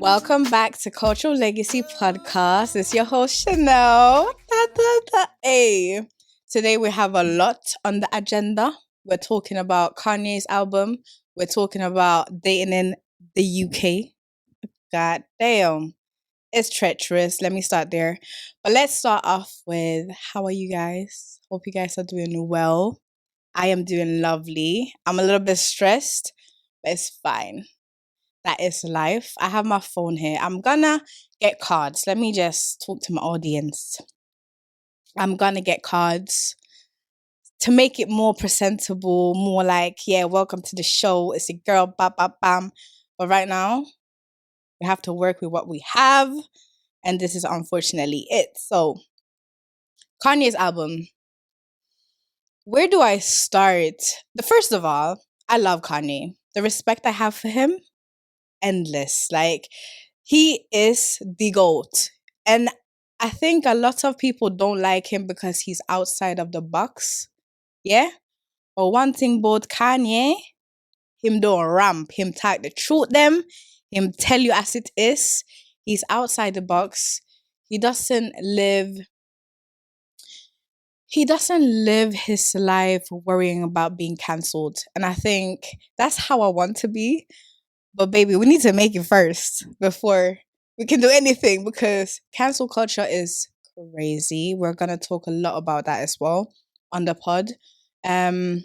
Welcome back to Cultural Legacy Podcast. It's your host, Chino. Hey. Today we have a lot on the agenda. We're talking about Kanye's album. We're talking about dating in the UK. God damn. It's treacherous. Let me start there. But let's start off with how are you guys? Hope you guys are doing well. I am doing lovely. I'm a little bit stressed, but it's fine. That is life. I have my phone here. I'm gonna get cards. Let me just talk to my audience. I'm gonna get cards to make it more presentable, more like, yeah, welcome to the show. It's a girl, bam, bam, bam. But right now, we have to work with what we have. And this is unfortunately it. So, Kanye's album. Where do I start? First of all, I love Kanye. The respect I have for him, endless. Like, he is the GOAT. And I think a lot of people don't like him because he's outside of the box. Yeah? But one thing about Kanye, him don't ramp, him tag the truth them, him tell you as it is. He's outside the box. He doesn't live his life worrying about being cancelled. And I think that's how I want to be. But baby, we need to make it first before we can do anything, because cancel culture is crazy. We're gonna talk a lot about that as well on the pod. But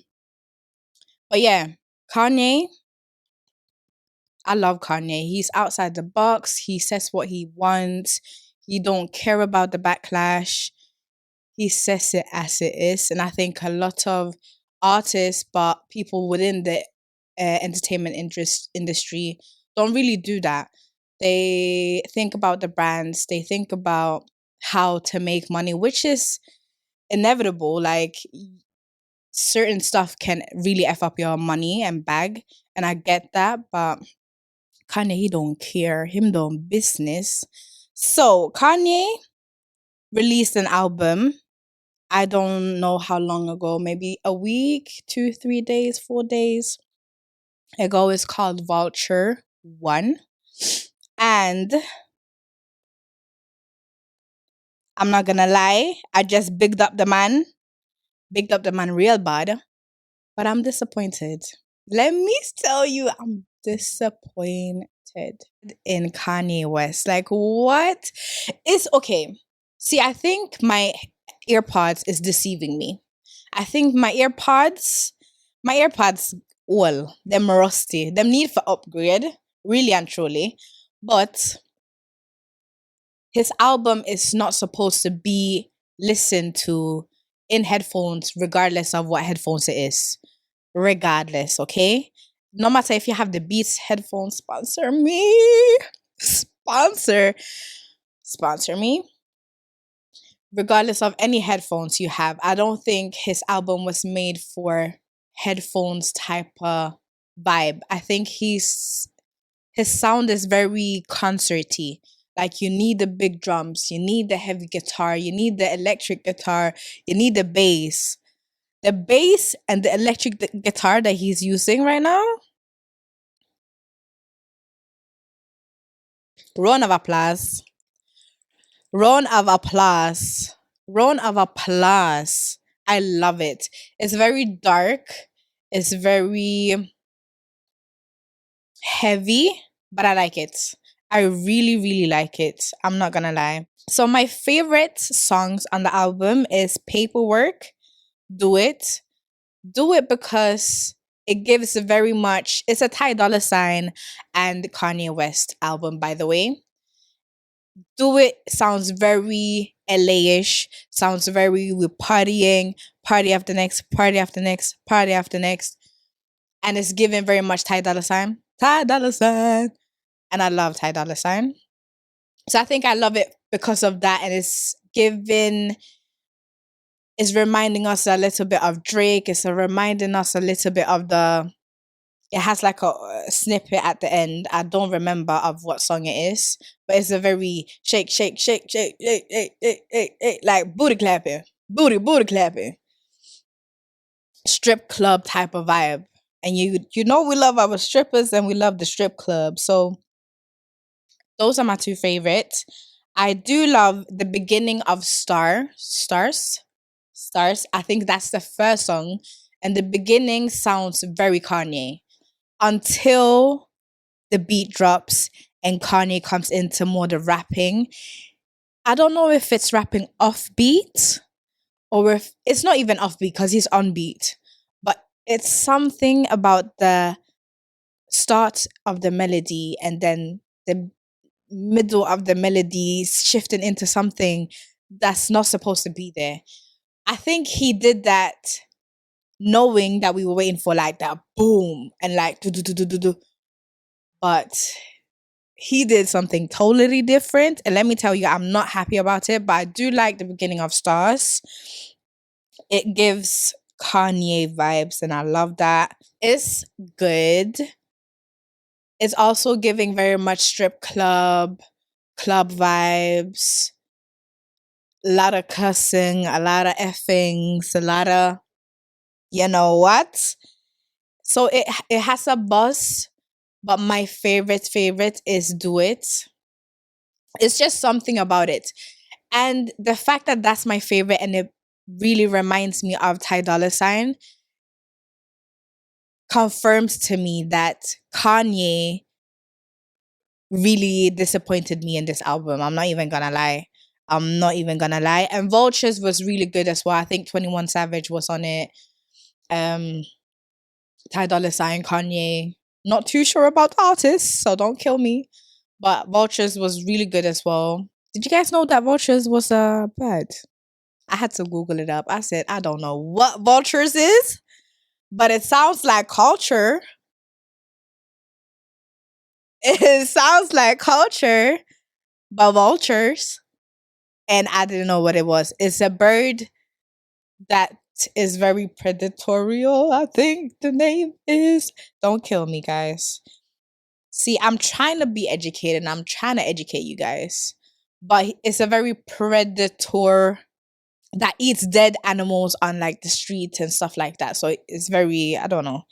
yeah, Kanye, I love Kanye. He's outside the box. He says what he wants. He don't care about the backlash. He says it as it is. And I think a lot of artists, but people within the entertainment industry don't really do that. They think about the brands. They think about how to make money, which is inevitable. Like, certain stuff can really F up your money and bag. And I get that, but Kanye, he don't care. Him don't business. So Kanye released an album. I don't know how long ago, maybe a week, 2, 3 days, 4 days ago. It's called Vulture 1. And I'm not gonna lie, I just bigged up the man real bad, but I'm disappointed. Let me tell you, I'm disappointed in Kanye West. Like, what is okay? See, I think my AirPods is deceiving me. I think my AirPods, well, them rusty. Them need for upgrade, really and truly. But his album is not supposed to be listened to in headphones, regardless of what headphones it is. Regardless, okay? No matter if you have the Beats headphones, sponsor me. Sponsor me. Regardless of any headphones you have, I don't think his album was made for headphones type of vibe. I think his sound is very concerty. Like, you need the big drums, you need the heavy guitar, you need the electric guitar, you need the bass. The bass and the electric guitar that he's using right now. Round of applause. Round of applause. Round of applause. I love it. It's very dark. It's very heavy, but I like it. I really, really like it. I'm not gonna lie. So my favorite songs on the album is Paperwork, Do It. Do It because it gives very much, it's a Ty Dolla $ign and Kanye West album, by the way. Do It sounds very LA-ish, sounds very with partying, party after next, party after next, party after next. And it's given very much Ty Dolla $ign. Ty Dolla $ign. And I love Ty Dolla $ign. So I think I love it because of that. And it's reminding us a little bit of Drake. It's reminding us a little bit of the It has like a snippet at the end. I don't remember of what song it is, but it's a very shake, shake, shake, shake, shake, shake, shake, shake, shake, like booty clapping, booty clapping, strip club type of vibe. And you know we love our strippers and we love the strip club. So those are my two favorites. I do love the beginning of Stars. I think that's the first song, and the beginning sounds very Kanye until the beat drops and Kanye comes into more the rapping. I don't know if it's rapping off beat or if it's not even off beat because he's on beat, but it's something about the start of the melody and then the middle of the melody shifting into something that's not supposed to be there. I think he did that knowing that we were waiting for like that boom and like do do do do do do. But he did something totally different. And let me tell you, I'm not happy about it, but I do like the beginning of Stars. It gives Kanye vibes, and I love that. It's good. It's also giving very much club vibes, a lot of cussing, a lot of effings, a lot of you know what. So it has a buzz, but my favorite is Do It. It's just something about it. And the fact that that's my favorite and it really reminds me of Ty Dolla Sign confirms to me that Kanye really disappointed me in this album. I'm not even gonna lie. I'm not even gonna lie. And Vultures was really good as well. I think 21 Savage was on it. Um Ty Dolla Sign, Kanye. Not too sure about the artists, so don't kill me. But Vultures was really good as well. Did you guys know that Vultures was a bird? I had to Google it up. I said, I don't know what Vultures is, but it sounds like culture. It sounds like culture, but vultures. And I didn't know what it was. It's a bird that is very predatorial, I think the name is. Don't kill me, guys. See, I'm trying to be educated and I'm trying to educate you guys. But it's a very predator that eats dead animals on like the streets and stuff like that. So it's very, I don't know.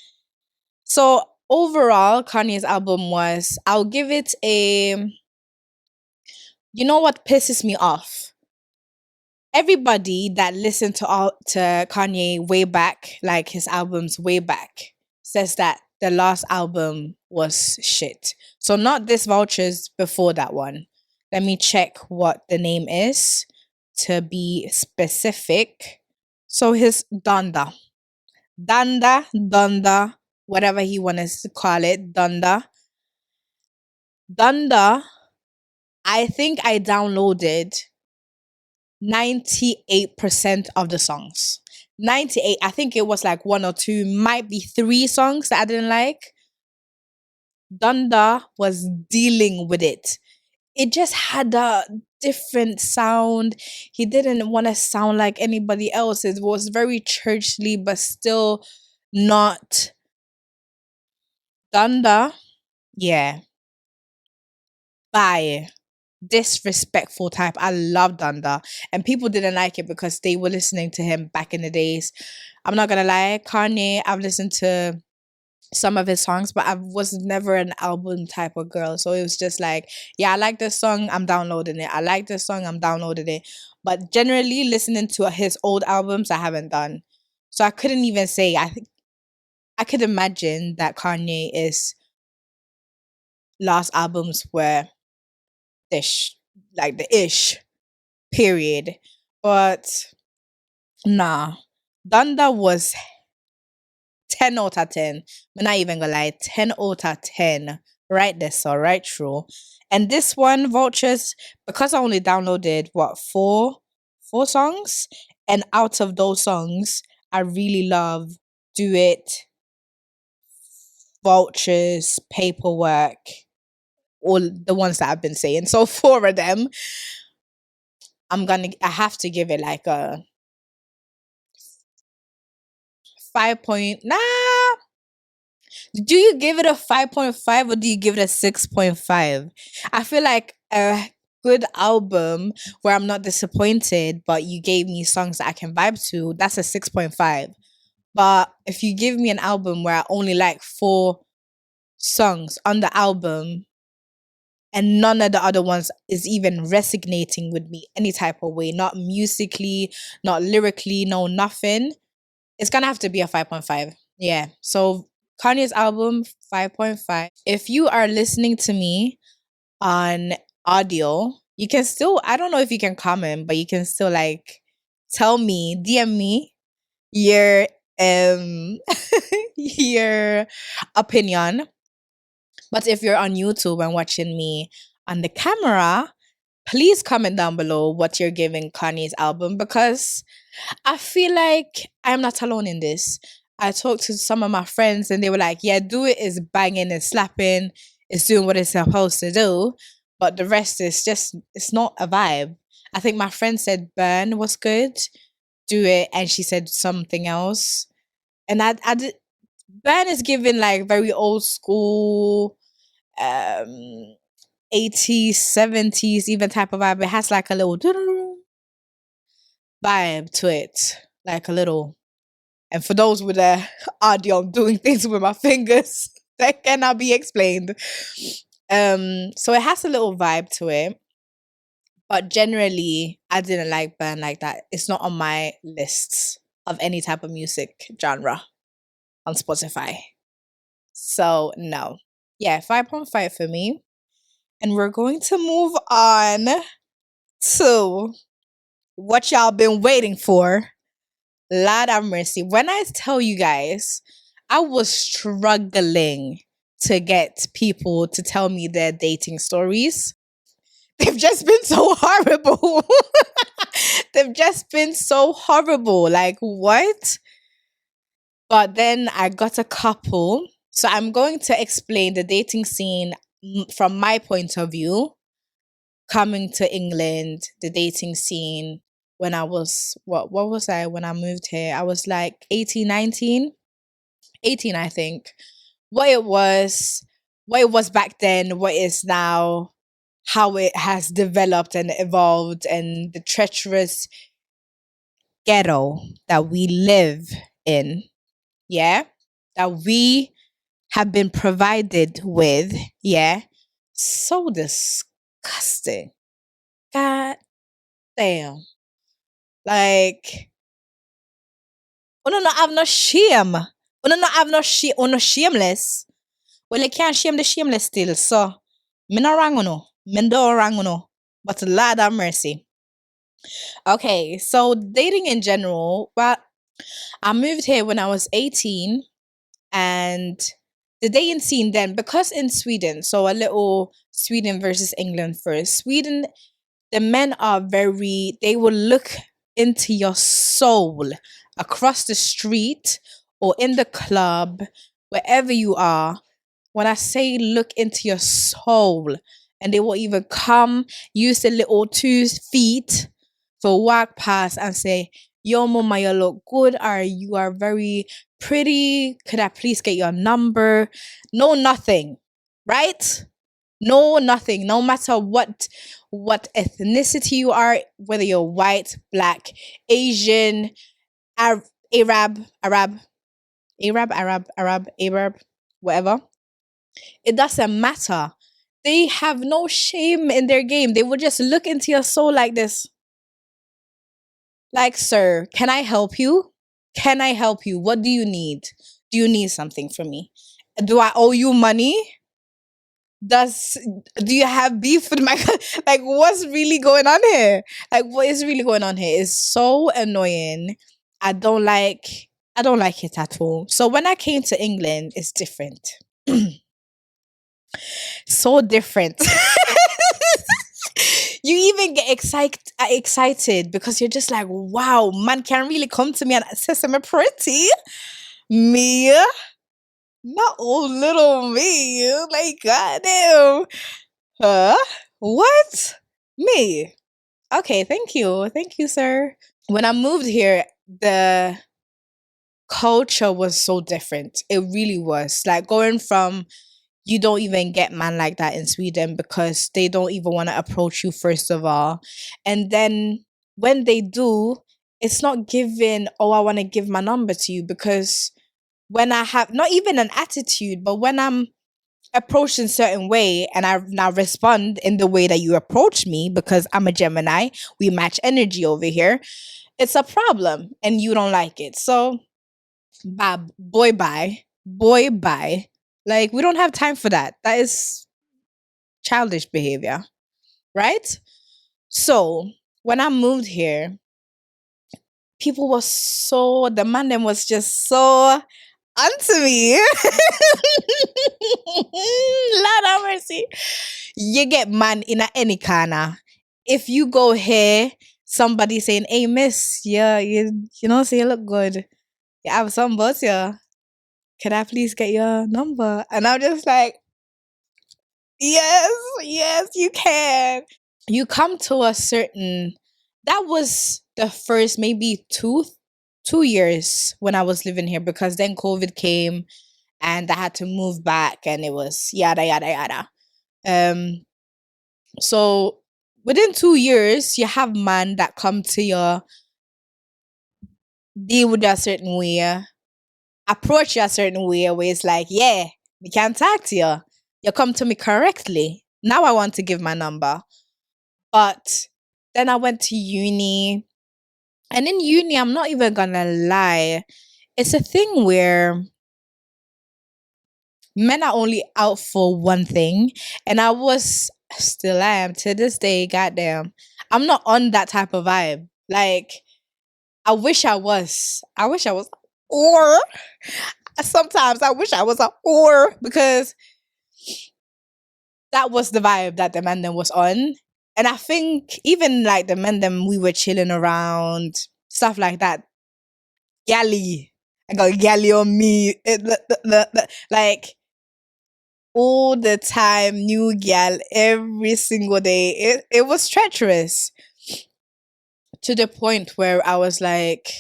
So overall, Kanye's album was, I'll give it a, you know what pisses me off? Everybody that listened to Kanye way back, like his albums way back, says that the last album was shit. So not this Vultures, before that one. Let me check what the name is to be specific. So his Donda, whatever he wants to call it, Donda. I think I downloaded 98% of the songs. 98. I think it was like one or two, might be three songs that I didn't like. Donda was dealing with it. It just had a different sound. He didn't want to sound like anybody else. It was very churchly, but still not. Donda, yeah, bye. Disrespectful type. I love Donda, and people didn't like it because they were listening to him back in the days. I'm not gonna lie, Kanye, I've listened to some of his songs, but I was never an album type of girl. So it was just like, yeah, I like this song, I'm downloading it. I like this song, I'm downloading it. But generally, listening to his old albums, I haven't done. So I couldn't even say. I could imagine that Kanye is last albums were ish, like the ish period. But nah, Donda was 10 out of 10. I'm not even gonna lie, 10 out of 10. Right there, so right through. And this one, Vultures, because I only downloaded what, four songs, and out of those songs, I really love Do It, Vultures, Paperwork, all the ones that I've been saying. So four of them, I have to give it like a 5 point, nah, Do you give it a 5.5 or do you give it a 6.5? I feel like a good album where I'm not disappointed, but you gave me songs that I can vibe to, that's a 6.5. But if you give me an album where I only like four songs on the album and none of the other ones is even resonating with me any type of way, not musically, not lyrically, no nothing, it's gonna have to be a 5.5. Yeah. So Kanye's album, 5.5. If you are listening to me on audio, you can still, I don't know if you can comment, but you can still like tell me, DM me your your opinion. But if you're on YouTube and watching me on the camera, please comment down below what you're giving Kanye's album, because I feel like I'm not alone in this. I talked to some of my friends and they were like, yeah, Do It is banging and slapping, it's doing what it's supposed to do. But the rest is just, it's not a vibe. I think my friend said Burn was good, Do It, and she said something else. And I did, Burn is giving like very old school, um, 80s, 70s, even type of vibe. It has like a little vibe to it, like a little. And for those with the audio, I'm doing things with my fingers that cannot be explained. So it has a little vibe to it, but generally, I didn't like Burn like that. It's not on my lists of any type of music genre on Spotify. So no, yeah, 5.5 for me. And we're going to move on to what y'all been waiting for. Lord have mercy. When I tell you guys, I was struggling to get people to tell me their dating stories. They've just been so horrible. They've just been so horrible. Like, what? But then I got a couple. So I'm going to explain the dating scene from my point of view, coming to England, the dating scene when I was, what was I when I moved here? I was like 18, 19, 18, I think. What it was back then, what it is now, how it has developed and evolved, and the treacherous ghetto that we live in, yeah, that we have been provided with, yeah. So disgusting. God damn. Like, uno not have no shame. Uno not have no shame. Uno shameless. Well, you can't shame the shameless still. So, me no wrong uno. Me no wrong uno. But Lord have mercy. Okay, so dating in general. Well, I moved here when I was 18, and the dating scene then, because in Sweden, so a little Sweden versus England first. Sweden, the men are very, they will look into your soul across the street or in the club, wherever you are. When I say look into your soul, and they will even come, use the little 2 feet for walk past and say, yo, mama, you look good, or you are very pretty. Could I please get your number? No, nothing, right? No, nothing. No matter what ethnicity you are, whether you're white, black, Asian, Arab, whatever. It doesn't matter. They have no shame in their game. They will just look into your soul like this. Like, sir, can I help you? Can I help you? What do you need? Do you need something from me? Do I owe you money? Do you have beef with my like, what's really going on here? Like, what is really going on here is so annoying. I don't like it at all. So when I came to England, it's different. So different. You even get excited because you're just like, wow, man can really come to me and say I'm pretty. Me, not old little me. Like, goddamn. Huh? What? Me? Okay, thank you. Thank you, sir. When I moved here, the culture was so different. It really was. Like going from you don't even get man like that in Sweden because they don't even want to approach you first of all. And then when they do, it's not given, oh, I want to give my number to you because when I have not even an attitude, but when I'm approached in a certain way and I now respond in the way that you approach me because I'm a Gemini, we match energy over here. It's a problem and you don't like it. So boy bye. Boy bye. Like we don't have time for that. That is childish behavior, right? So when I moved here, people were so the man them was just so onto me. Lord have mercy. You get man in a any corner. If you go here, somebody saying, "Hey, miss, yeah, you know, say you look good. You have some butts, yeah. Can I please get your number?" And I'm just like, "Yes, yes, you can." You come to a certain. That was the first maybe 2 years when I was living here because then COVID came and I had to move back and it was yada yada yada. Um so within 2 years you have man that come to you, deal with you a certain way, approach you a certain way where it's like, yeah, we can't talk to you. You come to me correctly. Now I want to give my number. But then I went to uni. And in uni, I'm not even gonna lie. It's a thing where men are only out for one thing. And I was still am to this day, goddamn. I'm not on that type of vibe. Like, I wish I was. I wish I was. Or sometimes I wish I was a or because that was the vibe that the man then was on. And I think even like the men then we were chilling around, stuff like that. Galley. I got galley on me. Like all the time, new gal every single day. It was treacherous to the point where I was like,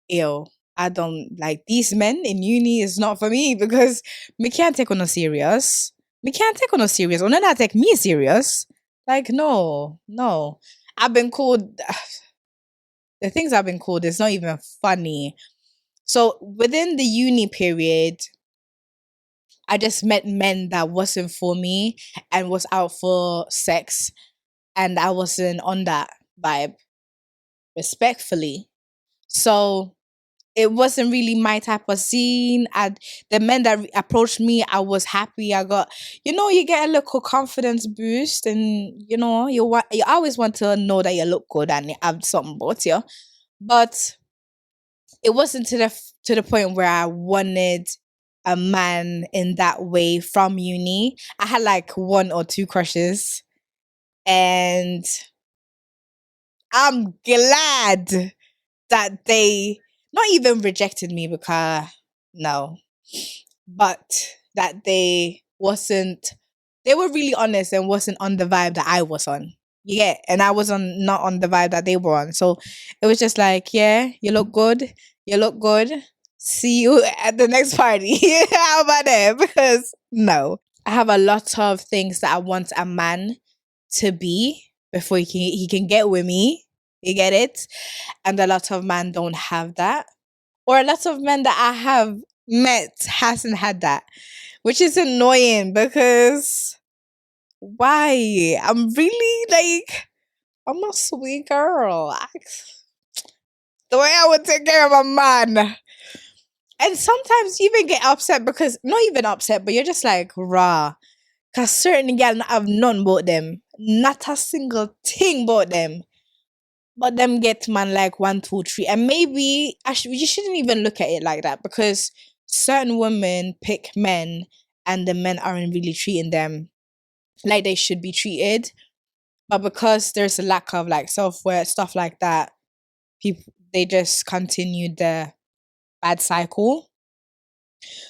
ew, I don't like these men in uni is not for me because me can't take on no serious. Me can't take on no serious. Or not take me serious. Like, no, no. I've been called the things I've been called is not even funny. So within the uni period, I just met men that wasn't for me and was out for sex. And I wasn't on that vibe, respectfully. So it wasn't really my type of scene. The men that approached me, I was happy. I got, you get a little confidence boost, and you always want to know that you look good and you have something about you. But it wasn't to the point where I wanted a man in that way from uni. I had like one or two crushes, and I'm glad that they not even rejected me because no, but that they were really honest and wasn't on the vibe that I was on. Yeah, and I was on not on the vibe that they were on. So it was just like, yeah, you look good. You look good. See you at the next party. How about that? Because no. I have a lot of things that I want a man to be before he can get with me. You get it? And a lot of men don't have that. Or a lot of men that I have met hasn't had that. Which is annoying because why? I'm a sweet girl. The way I would take care of a man. And sometimes you even get upset because, not even upset, but you're just like, raw. Because certain gal not have none about them. Not a single thing about them. But them get man like 1, 2, 3. And maybe you shouldn't even look at it like that because certain women pick men and the men aren't really treating them like they should be treated. But because there's a lack of like self-worth, stuff like that, people they just continue the bad cycle.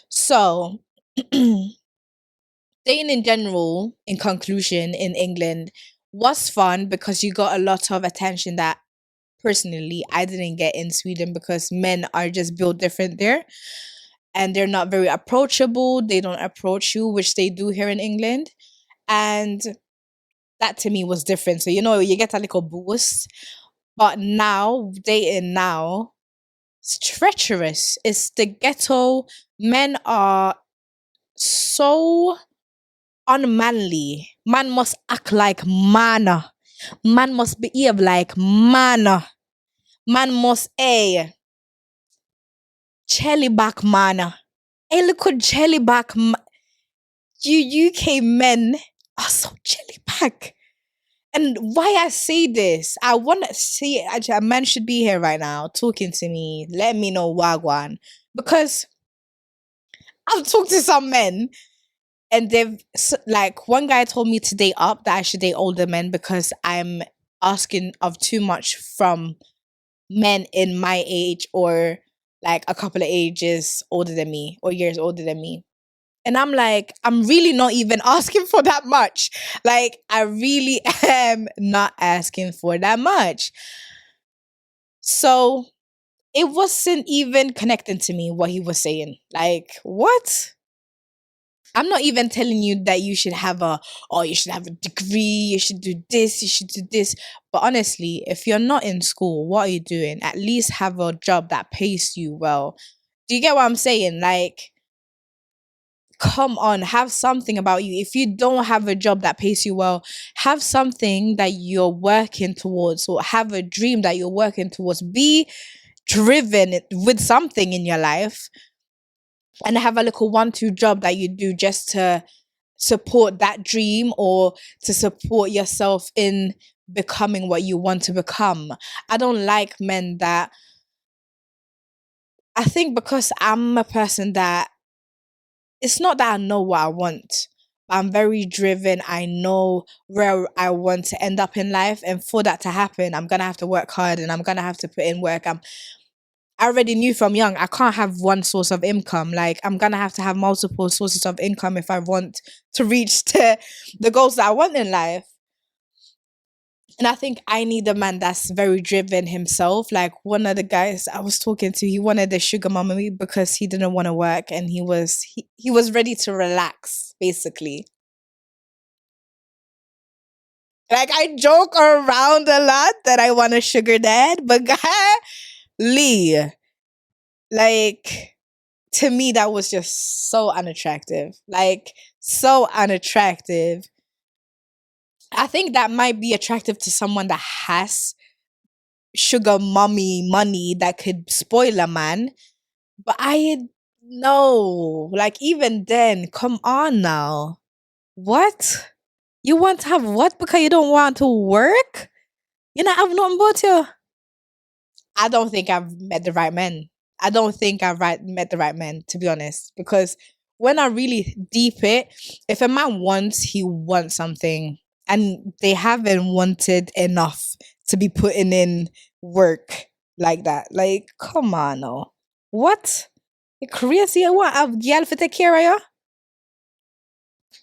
So staying in general, in conclusion, in England was fun because you got a lot of attention that personally I didn't get in Sweden because men are just built different there, and they're not very approachable. They don't approach you, which they do here in England. And that to me was different. So, you get a little boost. But now, dating now, it's treacherous. It's the ghetto. Men are so unmanly. Man must act like man. Man must behave like man. Man must, jelly back man. Hey, look at jelly back. You UK men are so jelly back. And why I say this, I want to see, actually, a man should be here right now talking to me. Let me know wagwan. Because I've talked to some men, and like, one guy told me to date up, that I should date older men because I'm asking of too much from men in my age, or like a couple of ages older than me, or years older than me. And I'm like, I'm really not even asking for that much. Like, I really am not asking for that much. So it wasn't even connecting to me what he was saying. Like, what? I'm not even telling you that you should have you should have a degree, you should do this, you should do this. But honestly, if you're not in school, what are you doing? At least have a job that pays you well. Do you get what I'm saying? Like, come on, have something about you. If you don't have a job that pays you well, have something that you're working towards, or have a dream that you're working towards. Be driven with something in your life, and have a little 1-2 job that you do just to support that dream, or to support yourself in becoming what you want to become. I don't like men that, I think because I'm a person that, it's not that I know what I want, but I'm very driven. I know where I want to end up in life. And for that to happen, I'm going to have to work hard, and I'm going to have to put in work. I already knew from young, I can't have one source of income. Like, I'm going to have multiple sources of income if I want to reach the goals that I want in life. And I think I need a man that's very driven himself. Like, one of the guys I was talking to, he wanted a sugar mommy because he didn't want to work, and he was ready to relax, basically. Like, I joke around a lot that I want a sugar dad, but golly, like, to me, that was just so unattractive. Like, so unattractive. I think that might be attractive to someone that has sugar mommy money that could spoil a man. But no, like, even then, come on now. What? You want to have what because you don't want to work? You know, I've nothing but you. I don't think I've met the right men. I don't think met the right men, to be honest. Because when I really deep it, if a man he wants something, and they haven't wanted enough to be putting in work like that. Like, come on, no. What? You crazy? I want a girl to take care of you?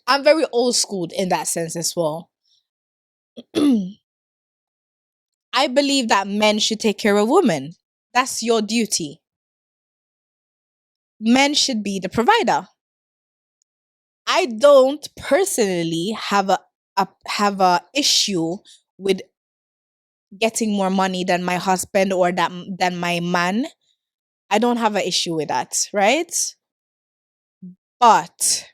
I'm very old school in that sense as well. I believe that men should take care of women. That's your duty. Men should be the provider. I don't personally have a issue with getting more money than my husband, or than my man. I don't have an issue with that, right? But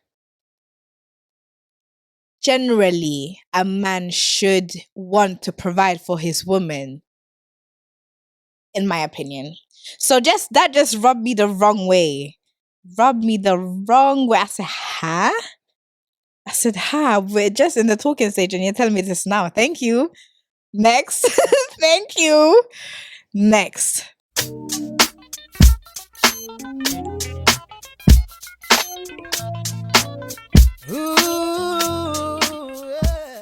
generally, a man should want to provide for his woman, in my opinion. So that just rubbed me the wrong way. I said, huh? I said, huh? We're just in the talking stage and you're telling me this now. Thank you. Next. Thank you. Next.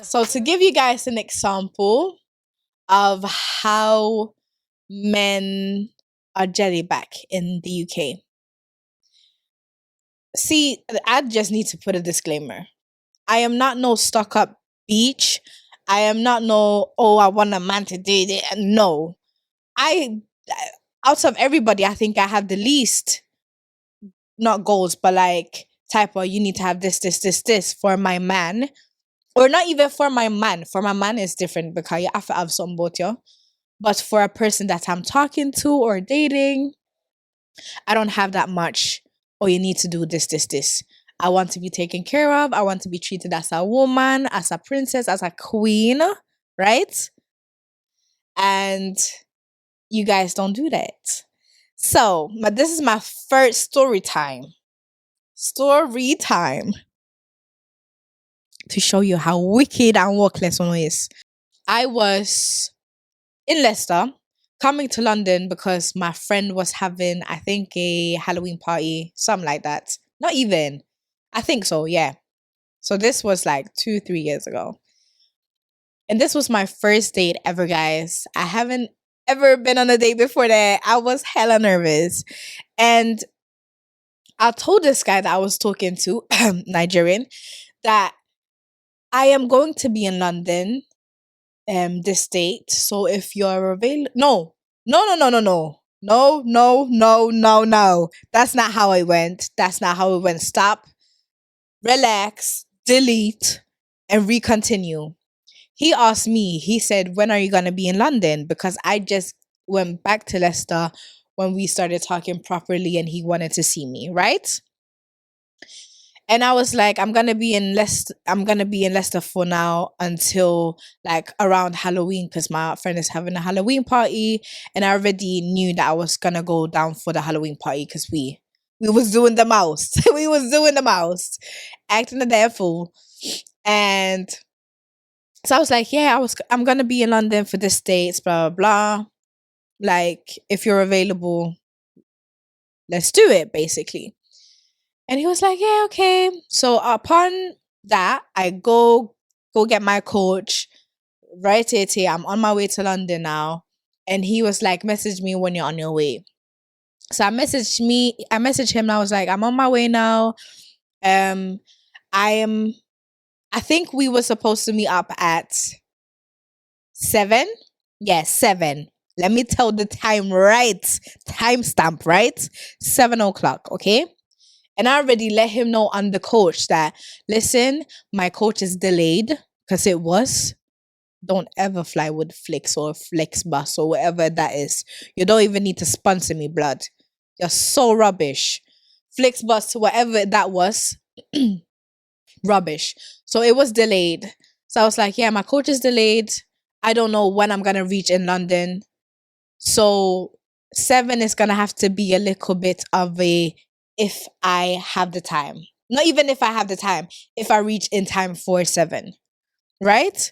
So, to give you guys an example of how men are jellyback in the UK. See, I just need to put a disclaimer. I am not no stuck up beach. I am not no, I want a man to do it. No. I out of everybody, I think I have the least, not goals, but like type of, you need to have this for my man. Or not even for my man. For my man is different because you have to have some both, yeah. But for a person that I'm talking to or dating, I don't have that much. Oh, you need to do this. I want to be taken care of. I want to be treated as a woman, as a princess, as a queen, right? And you guys don't do that. So, but this is my first story time. Story time. To show you how wicked and workless one is. I was in Leicester, coming to London because my friend was having, I think, a Halloween party, something like that. Not even. I think so, yeah. So this was like 2-3 years ago. And this was my first date ever, guys. I haven't ever been on a date before that. I was hella nervous. And I told this guy that I was talking to, Nigerian, that I am going to be in London this date. So if you're available, no. That's not how it went. That's not how it went. Stop, relax, delete, and recontinue. He asked me, he said, when are you gonna be in London? Because I just went back to Leicester when we started talking properly and he wanted to see me, right? And I was like, I'm gonna be in Leicester for now until like around Halloween because my friend is having a Halloween party. And I already knew that I was gonna go down for the Halloween party because we was doing the most. We was doing the most. Acting a damn fool. And so I was like, yeah, I'm gonna be in London for this date, blah blah blah. Like, if you're available, let's do it, basically. And he was like, yeah, okay. So upon that, I go get my coach. Right, Tete, I'm on my way to London now. And he was like, message me when you're on your way. So I messaged him and I was like, I'm on my way now. Um, I am I think we were supposed to meet up at 7. Yes, 7. Let me tell the time right. Timestamp, right? 7 o'clock, okay? And I already let him know on the coach that, listen, my coach is delayed because it was. Don't ever fly with Flix or Flexbus or whatever that is. You don't even need to sponsor me, blood. You're so rubbish. Flixbus, whatever that was, rubbish. So it was delayed. So I was like, yeah, my coach is delayed. I don't know when I'm going to reach in London. So 7 is going to have to be a little bit of a, if I have the time. Not even if I have the time, if I reach in time for 7. Right?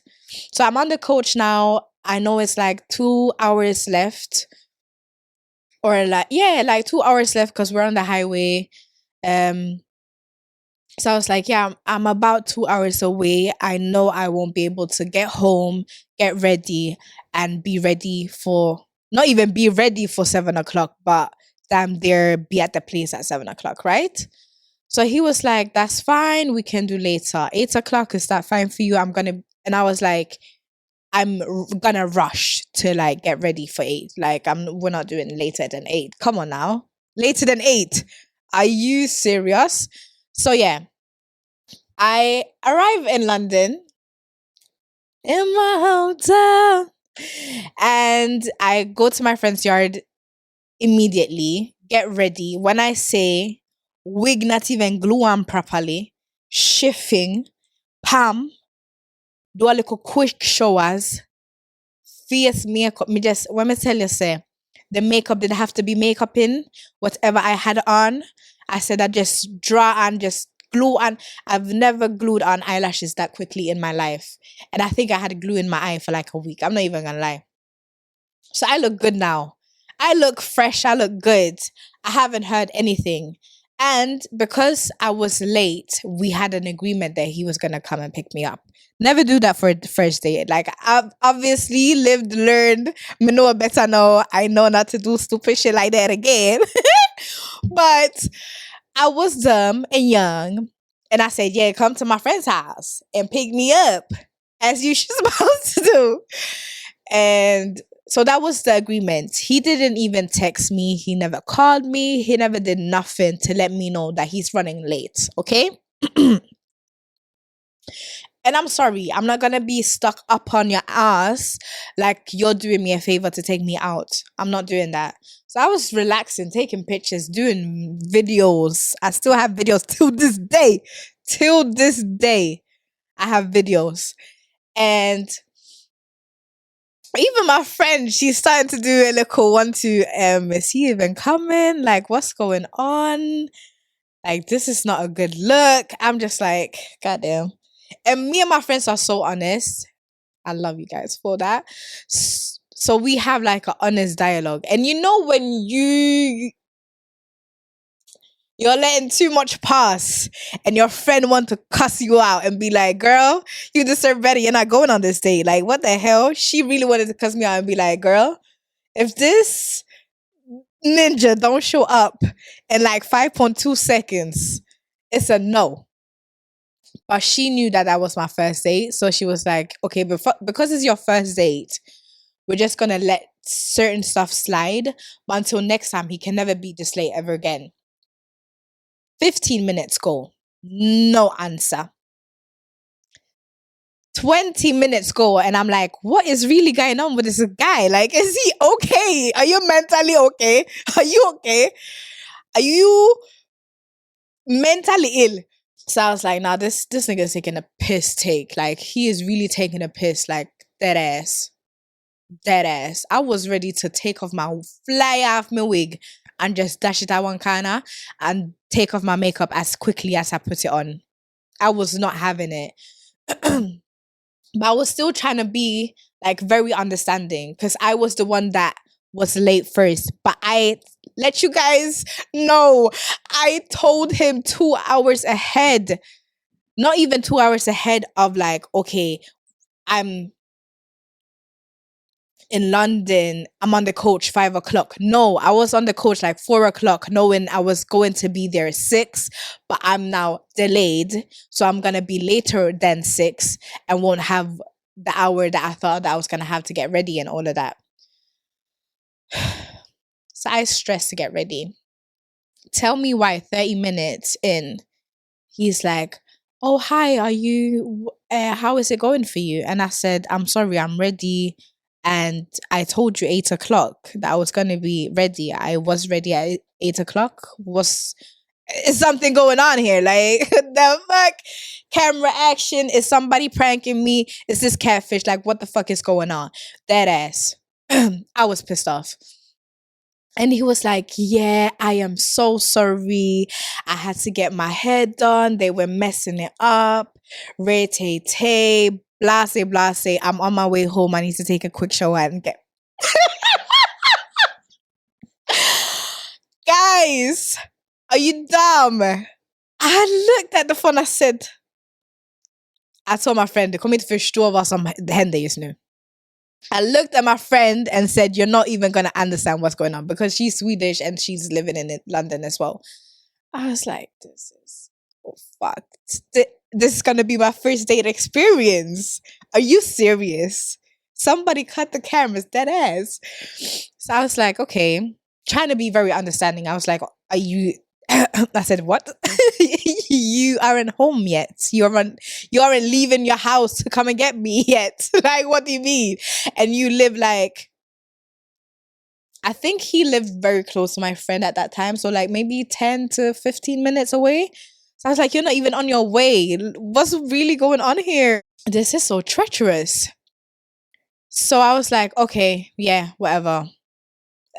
So I'm on the coach now. I know it's like 2 hours left. Or like, yeah, like 2 hours left because we're on the highway. So I was like, yeah, I'm about 2 hours away. I know I won't be able to get home, get ready, and be ready for, not even be ready for 7 o'clock, but I'm there, be at the place at 7 o'clock, right? So he was like, that's fine. We can do later. 8 o'clock, is that fine for you? And I was like, gonna rush to like get ready for 8. Like, we're not doing later than 8. Come on now. Later than 8. Are you serious? So yeah, I arrive in London in my hotel and I go to my friend's yard immediately, get ready. When I say wig not even glue on properly, shifting, palm, do a little quick showers, face makeup. Me just, when me tell you, say, the makeup didn't have to be makeup in, whatever I had on. I said I just draw and just glue on. I've never glued on eyelashes that quickly in my life. And I think I had glue in my eye for like a week. I'm not even gonna lie. So I look good now. I look fresh. I look good. I haven't heard anything. And because I was late, we had an agreement that he was going to come and pick me up. Never do that for the first date. Like, I've obviously lived, learned, me know better now. I know not to do stupid shit like that again. But I was dumb and young. And I said, yeah, come to my friend's house and pick me up as you should supposed to do. And So that was the agreement. He didn't even text me. He never called me. He never did nothing to let me know that he's running late. Okay. And I'm sorry, I'm not gonna be stuck up on your ass like you're doing me a favor to take me out. I'm not doing that. So I was relaxing, taking pictures, doing videos. I still have videos till this day. Till this day, I have videos. And even my friend, she's starting to do a little one to is he even coming? Like, what's going on? Like, this is not a good look. I'm just like, goddamn. And me and my friends are so honest. I love you guys for that. So we have like an honest dialogue. And you know when you're letting too much pass and your friend want to cuss you out and be like, girl, you deserve better. You're not going on this date. Like, what the hell? She really wanted to cuss me out and be like, girl, if this ninja don't show up in like 5.2 seconds, it's a no. But she knew that that was my first date. So she was like, okay, because it's your first date, we're just going to let certain stuff slide. But until next time, he can never be this late ever again. 15 minutes go. No answer. 20 minutes go. And I'm like, what is really going on with this guy? Like, is he okay? Are you mentally okay? Are you okay? Are you mentally ill? So I was like, nah, this nigga's taking a piss take. Like, he is really taking a piss, like, dead ass. Dead ass. I was ready to take off fly off my wig and just dash it at one corner and take off my makeup as quickly as I put it on. I was not having it. But I was still trying to be, like, very understanding because I was the one that was late first. But I let you guys know, I told him 2 hours ahead. Not even 2 hours ahead of like, okay, I'm in London. I'm on the coach 5 o'clock. No, I was on the coach like 4 o'clock, knowing I was going to be there 6, but I'm now delayed. So I'm going to be later than 6 and won't have the hour that I thought that I was going to have to get ready and all of that. So I stressed to get ready. Tell me why 30 minutes in, he's like, oh, hi, are you, how is it going for you? And I said, I'm sorry, I'm ready. And I told you 8 o'clock that I was going to be ready. I was ready at 8 o'clock. Is something going on here? Like, the fuck? Camera action? Is somebody pranking me? Is this catfish? Like, what the fuck is going on? That ass. I was pissed off. And he was like, yeah, I am so sorry. I had to get my hair done. They were messing it up. Re-tay-tay, blase, blase. I'm on my way home. I need to take a quick shower and get... Guys, are you dumb? I looked at the phone. I said, I told my friend, kom inte förstå vad som händer just nu. I looked at my friend and said, you're not even going to understand what's going on, because she's Swedish and she's living in London as well. I was like, this is fucked. This is going to be my first date experience. Are you serious? Somebody cut the cameras, dead ass. So I was like, okay, trying to be very understanding. I was like, are you... I said, what? You aren't home yet. You aren't leaving your house to come and get me yet. Like, what do you mean? And you live like... I think he lived very close to my friend at that time. So like maybe 10 to 15 minutes away. So I was like, you're not even on your way. What's really going on here? This is so treacherous. So I was like, okay, yeah, whatever.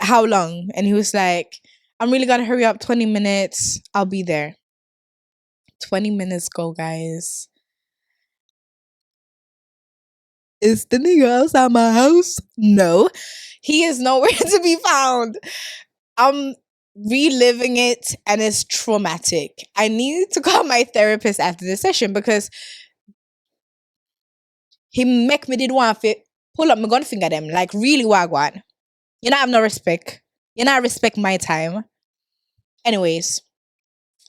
How long? And he was like, I'm really gonna hurry up. 20 minutes. I'll be there. 20 minutes go, guys. Is the nigga outside my house? No. He is nowhere to be found. I'm reliving it and it's traumatic. I need to call my therapist after this session because he make me did one fit. Pull up my gun finger them. Like, really wagwan. You know I have no respect. You know I respect my time. Anyways.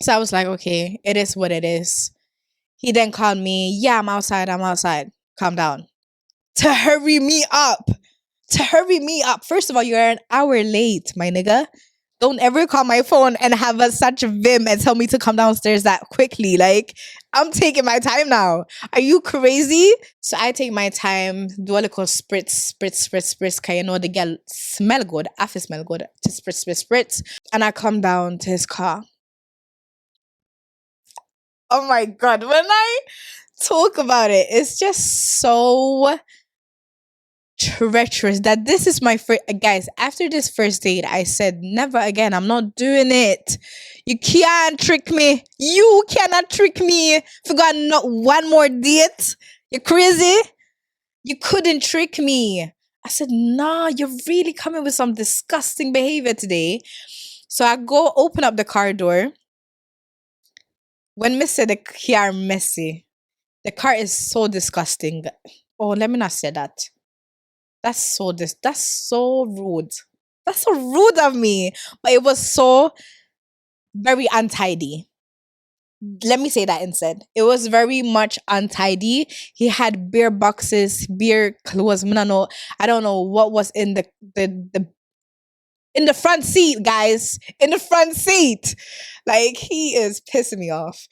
So I was like, okay, it is what it is. He then called me, yeah, I'm outside. Calm down. To hurry me up. to hurry me up. First of all, you're an hour late, my nigga. Don't ever call my phone and have such a vim and tell me to come downstairs that quickly. Like, I'm taking my time now. Are you crazy? So I take my time, do a little spritz, cause you know the girl smell good. I feel smell good. To spritz. And I come down to his car. Oh my God. When I talk about it, it's just so treacherous that this is my first. Guys, after this first date, I said, never again. I'm not doing it. You can't trick me. You cannot trick me. Forgot not one more date. You're crazy. You couldn't trick me. I said, nah, you're really coming with some disgusting behavior today. So I go open up the car door. When Miss said the car messy, the car is so disgusting. Oh, let me not say that. That's so rude. That's so rude of me. But it was so very untidy. Let me say that instead. It was very much untidy. He had beer boxes, beer clothes. I don't know what was in the in the front seat, guys. In the front seat. Like, he is pissing me off.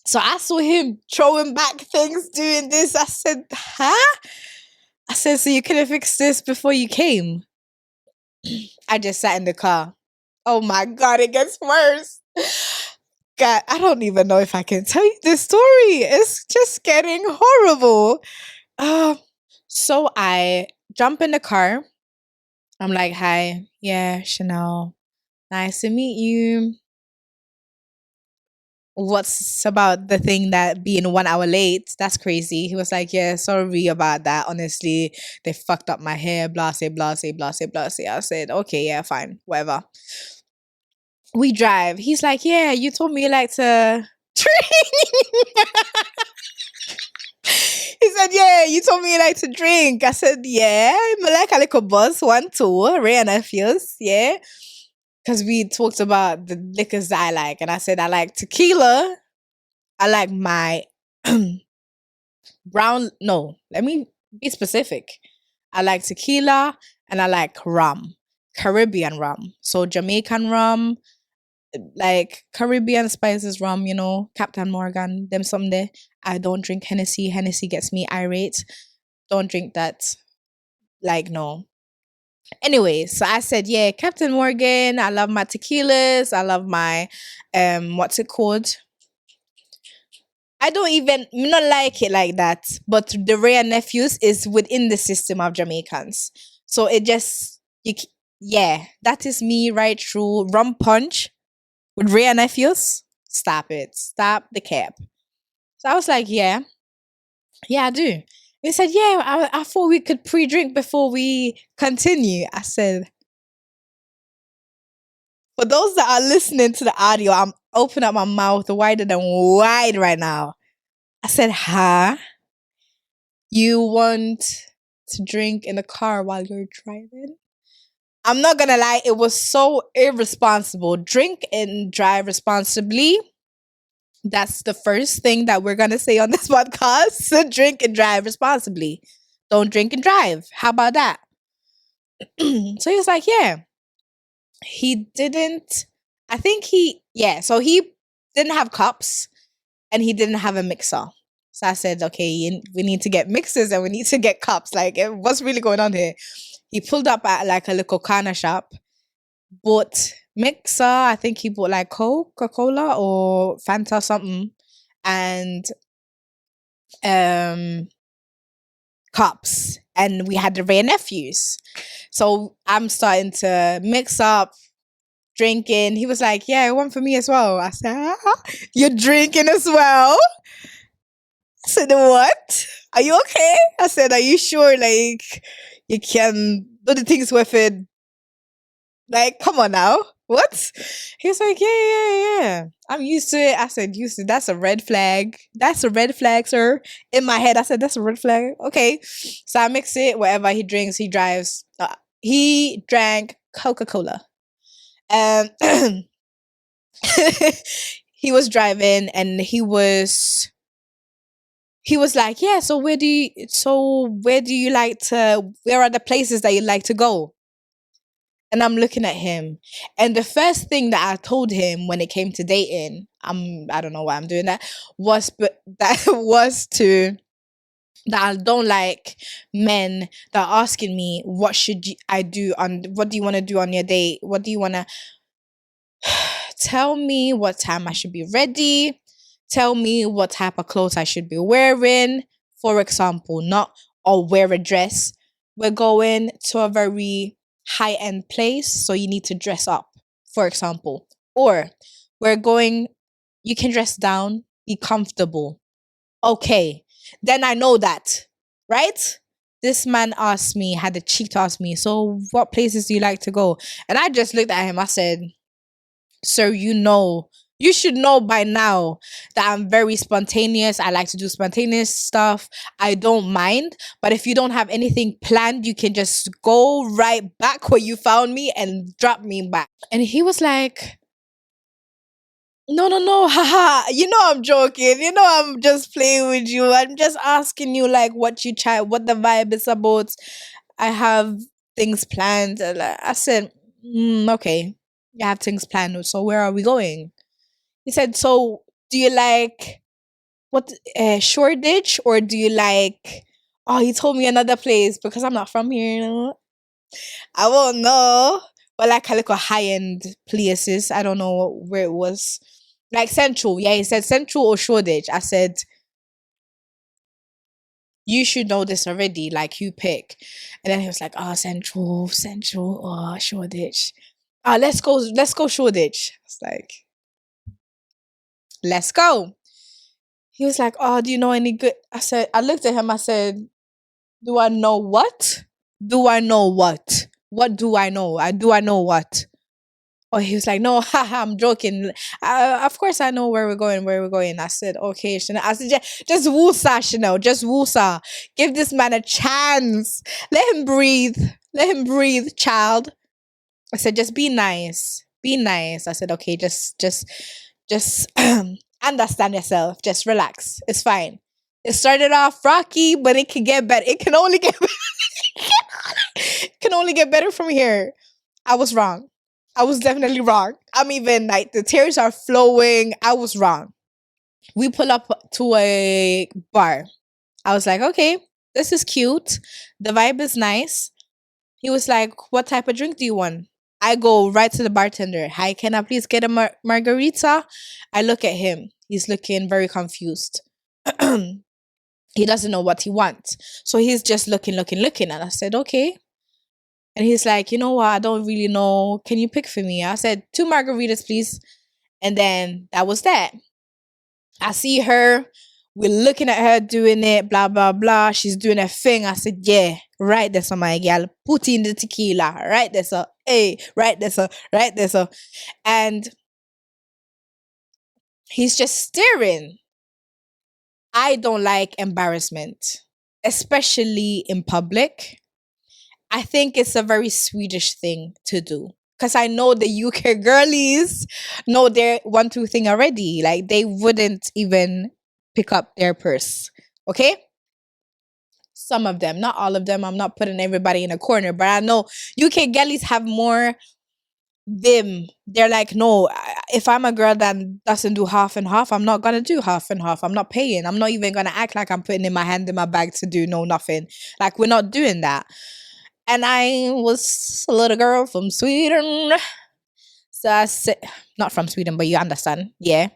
So I saw him throwing back things, doing this. I said, huh? I said, so you could have fixed this before you came. I just sat in the car. Oh my God, it gets worse. God, I don't even know if I can tell you this story. It's just getting horrible. So I jump in the car. I'm like, hi, yeah, Chanel. Nice to meet you. What's about the thing that being 1 hour late? That's crazy. He was like, yeah, sorry about that. Honestly, they fucked up my hair, blase, blase, blase, blase. I said, okay, yeah, fine, whatever. We drive. He's like, yeah, you told me you like to drink. He said, yeah, you told me you like to drink. I said, yeah, I'm like a little buzz, 1, 2, Ray and Nephews, yeah. Because we talked about the liquors that I like. And I said, I like tequila. I like my let me be specific. I like tequila and I like rum, Caribbean rum. So Jamaican rum, like Caribbean spices rum, Captain Morgan, them someday. I don't drink Hennessy. Hennessy gets me irate. Don't drink that. Like, no. Anyway, so I said, yeah, Captain Morgan. I love my tequilas. I love my, what's it called? I don't even not like it like that. But the Rare Nephews is within the system of Jamaicans. So it just, yeah, that is me right through. Rum punch with Rare Nephews. Stop it. Stop the cap. So I was like, yeah, I do. He said, yeah, I thought we could pre-drink before we continue. I said, for those that are listening to the audio, I'm opening up my mouth wider than wide right now. I said, huh? You want to drink in the car while you're driving? I'm not gonna lie, it was so irresponsible. Drink and drive responsibly. That's the first thing that we're gonna say on this podcast. So drink and drive responsibly. Don't drink and drive. How about that? So he was like, yeah. He didn't. I think so he didn't have cups and he didn't have a mixer. So I said, okay, we need to get mixers and we need to get cups. Like, what's really going on here? He pulled up at like a little corner shop, bought mixer. I think he bought like Coca-Cola or Fanta or something, and cups. And we had the Ray Nephews. So I'm starting to mix up, drinking. He was like, yeah, one for me as well. I said, you're drinking as well? I said, what? Are you okay? I said, are you sure, like, you can do the things with it? Like, come on now. What? He was like, yeah. I'm used to it. I said, used to. That's a red flag. That's a red flag, sir. In my head, I said, that's a red flag. Okay. So I mix it. Whatever he drinks, he drives. He drank Coca-Cola. He was driving and he was He was like, yeah, where do you like to, where are the places that you like to go? And I'm looking at him. And the first thing that I told him when it came to dating, I don't know why I'm doing that, was to that I don't like men that are asking me what should I do on, what do you want to do on your date? What do you want to tell me what time I should be ready? Tell me what type of clothes I should be wearing. For example, not or wear a dress. We're going to a very high end place, so you need to dress up, for example. Or we're going, you can dress down, be comfortable. Okay, then I know that, right? This man asked me, had the cheek to ask me, so what places do you like to go? And I just looked at him, I said, sir, you should know by now that I'm very spontaneous. I like to do spontaneous stuff. I don't mind. But if you don't have anything planned, you can just go right back where you found me and drop me back. And he was like, no, no, no, haha. You know I'm joking. You know I'm just playing with you. I'm just asking you like what you try, what the vibe is about. I have things planned. And I said, okay, you have things planned. So where are we going? He said, so do you like what Shoreditch or do you like, oh, he told me another place because I'm not from here. I won't know. But like a little high end places. I don't know where it was. Like Central. Yeah, he said Central or Shoreditch. I said, you should know this already. Like you pick. And then he was like, oh, Central, oh, Shoreditch. Let's go Shoreditch. I was like, let's go. He was like, oh, do you know any good? I looked at him, I said, do I know what? Do I know what? What do I know? Do I know what? Oh, he was like, no, haha, I'm joking. Of course I know where we're going. I said, okay, Chanel. I said, just woosah, Chanel, just woosah. Give this man a chance. Let him breathe. Let him breathe, child. I said, just be nice. Be nice. I said, okay, just understand yourself. Just relax. It's fine. It started off rocky, but it can get better. It can only get can only get better from here. I was wrong. I was definitely wrong. I'm even like the tears are flowing. I was wrong. We pull up to a bar. I was like, okay, this is cute. The vibe is nice. He was like, what type of drink do you want? I go right to the bartender. Hi, can I please get a margarita? I look at him. He's looking very confused. He doesn't know what he wants. So he's just looking. And I said, okay. And he's like, you know what? I don't really know. Can you pick for me? I said, 2 margaritas, please. And then that was that. I see her. We're looking at her doing it, blah, blah, blah. She's doing her thing. I said, yeah, right there, so my gal. Put in the tequila. Right there, so. Hey, right there, so. Right there, so. And he's just staring. I don't like embarrassment, especially in public. I think it's a very Swedish thing to do. Because I know the UK girlies know their 1, 2 thing already. Like they wouldn't even pick up their purse. Okay? Some of them, not all of them. I'm not putting everybody in a corner, but I know UK girlies have more them. They're like, no, if I'm a girl that doesn't do half and half, I'm not gonna do half and half. I'm not paying. I'm not even gonna act like I'm putting in my hand in my bag to do no nothing. Like we're not doing that. And I was a little girl from Sweden. So I said, not from Sweden, but you understand. Yeah.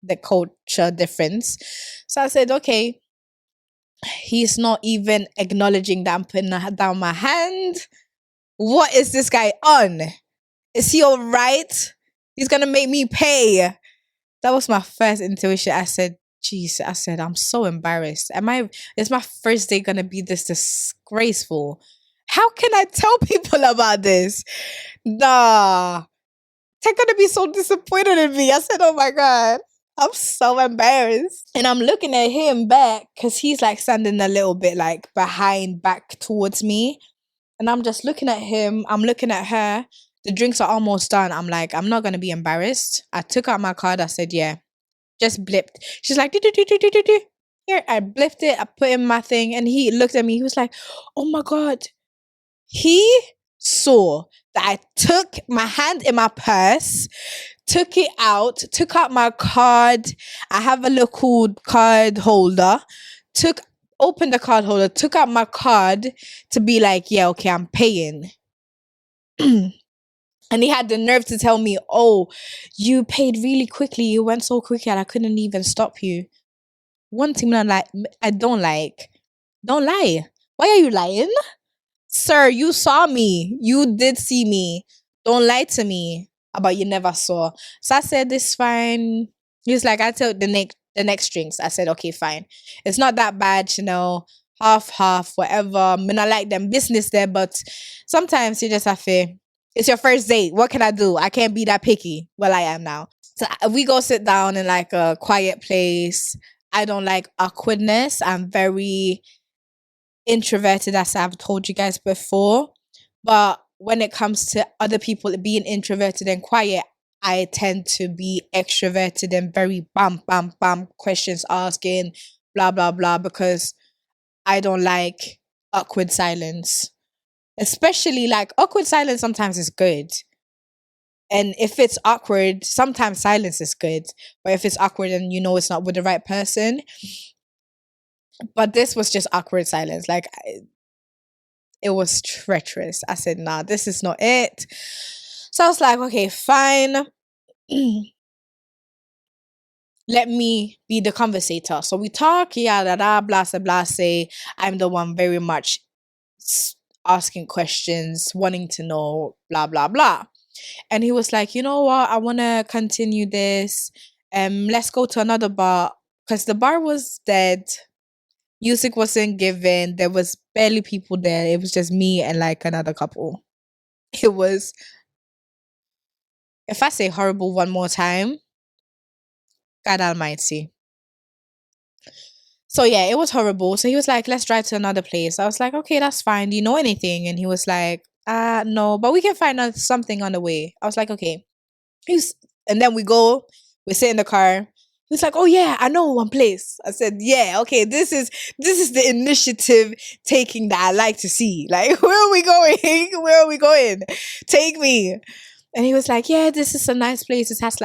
The culture difference. So I said, okay, he's not even acknowledging that I'm putting down my hand. What is this guy on? Is he all right? He's going to make me pay. That was my first intuition. I said, jeez, I said, I'm so embarrassed. Is my first day going to be this disgraceful? How can I tell people about this? Nah. They're going to be so disappointed in me. I said, oh my God. I'm so embarrassed. And I'm looking at him back because he's like standing a little bit like behind back towards me. And I'm just looking at him. I'm looking at her. The drinks are almost done. I'm like, I'm not going to be embarrassed. I took out my card. I said, yeah, just blipped. She's like, do. Here, I blipped it, I put in my thing, and he looked at me. He was like, oh my God. He saw that I took my hand in my purse, took it out, took out my card. I have a little card holder. Opened the card holder, took out my card to be like, yeah, okay, I'm paying. And he had the nerve to tell me, oh, you paid really quickly. You went so quickly and I couldn't even stop you. One thing I don't like. Don't lie. Why are you lying? Sir, you saw me. You did see me. Don't lie to me about you never saw. So I said, this fine. He was like, I took the next drinks. I said, okay, fine. It's not that bad, half, whatever. I mean, I like them business there, but sometimes you just have to. It's your first date. What can I do? I can't be that picky. Well, I am now. So we go sit down in like a quiet place. I don't like awkwardness. I'm very introverted, as I've told you guys before. But when it comes to other people being introverted and quiet, I tend to be extroverted and very bam, bam, bam, questions asking, blah, blah, blah, because I don't like awkward silence. Especially like awkward silence sometimes is good. And if it's awkward, sometimes silence is good. But if it's awkward and you know it's not with the right person, but this was just awkward silence. Like, it was treacherous. I said, nah, this is not it. So I was like, okay, fine. Let me be the conversator. So we talk, yeah, da da, blah, blah, blah, say, I'm the one very much asking questions, wanting to know, blah, blah, blah. And he was like, you know what? I want to continue this. Let's go to another bar. Because the bar was dead. Music wasn't given. There was barely people there. It was just me and like another couple. It was, if I say horrible one more time, God Almighty. So yeah, it was horrible. So he was like, let's drive to another place. I was like, okay, that's fine. Do you know anything? And he was like, no, but we can find out something on the way. I was like, okay. And then we sit in the car. He was like, oh yeah, I know one place. I said, yeah, okay, this is the initiative taking that I like to see. Like, where are we going? Where are we going? Take me. And he was like, yeah, this is a nice place. It has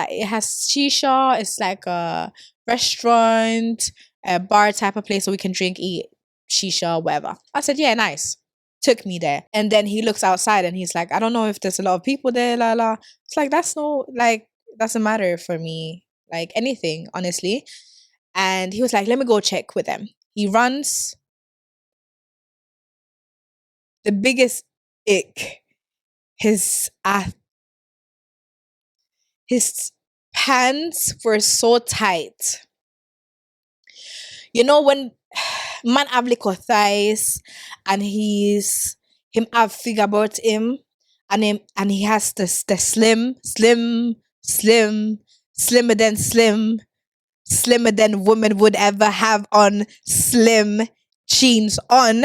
shisha. It's like a restaurant, a bar type of place, so we can drink, eat shisha, whatever. I said, yeah, nice. Took me there. And then he looks outside and he's like, I don't know if there's a lot of people there, la la. It's like, doesn't matter for me. Like anything, honestly. And he was like, let me go check with them. He runs. The biggest ick. His pants were so tight. You know when man have little thighs and him have figure about him and he has the slimmer than slimmer than women would ever have on slim jeans on.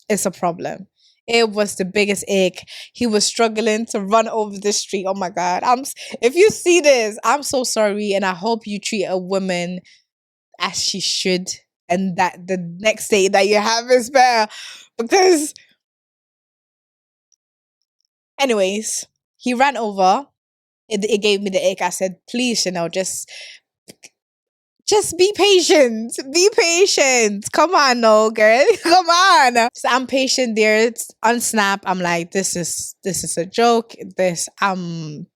It's a problem. It was the biggest ick. He was struggling to run over the street. Oh my God. If you see this, I'm so sorry. And I hope you treat a woman as she should. And that the next day that you have is better. Because, anyways, he ran over. It gave me the ick. I said, please, Chanel, just be patient. Be patient. Come on, no, girl. Come on. So I'm patient there. It's on Snap. I'm like, this is a joke. I'm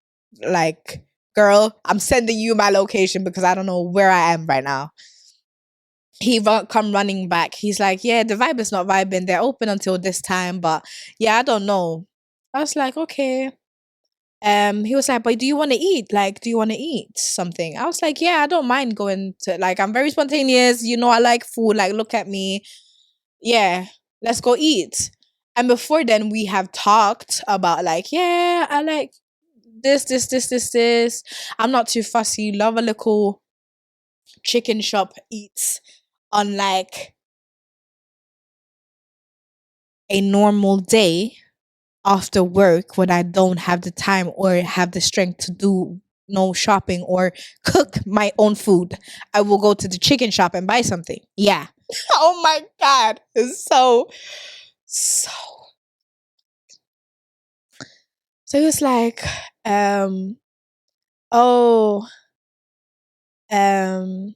like, girl, I'm sending you my location because I don't know where I am right now. He come running back. He's like, yeah, the vibe is not vibing. They're open until this time, but yeah, I don't know. I was like, okay. He was like, but do you want to eat? Like, do you want to eat something? I was like, yeah, I don't mind going to, like, I'm very spontaneous. You know, I like food. Like, look at me. Yeah, let's go eat. And before then, we have talked about, like, yeah, I like this. I'm not too fussy. Love a little chicken shop eats on, like, a normal day after work when I don't have the time or have the strength to do no shopping or cook my own food. I will go to the chicken shop and buy something. Yeah. Oh my God. It's so. So it was like, um, oh, um,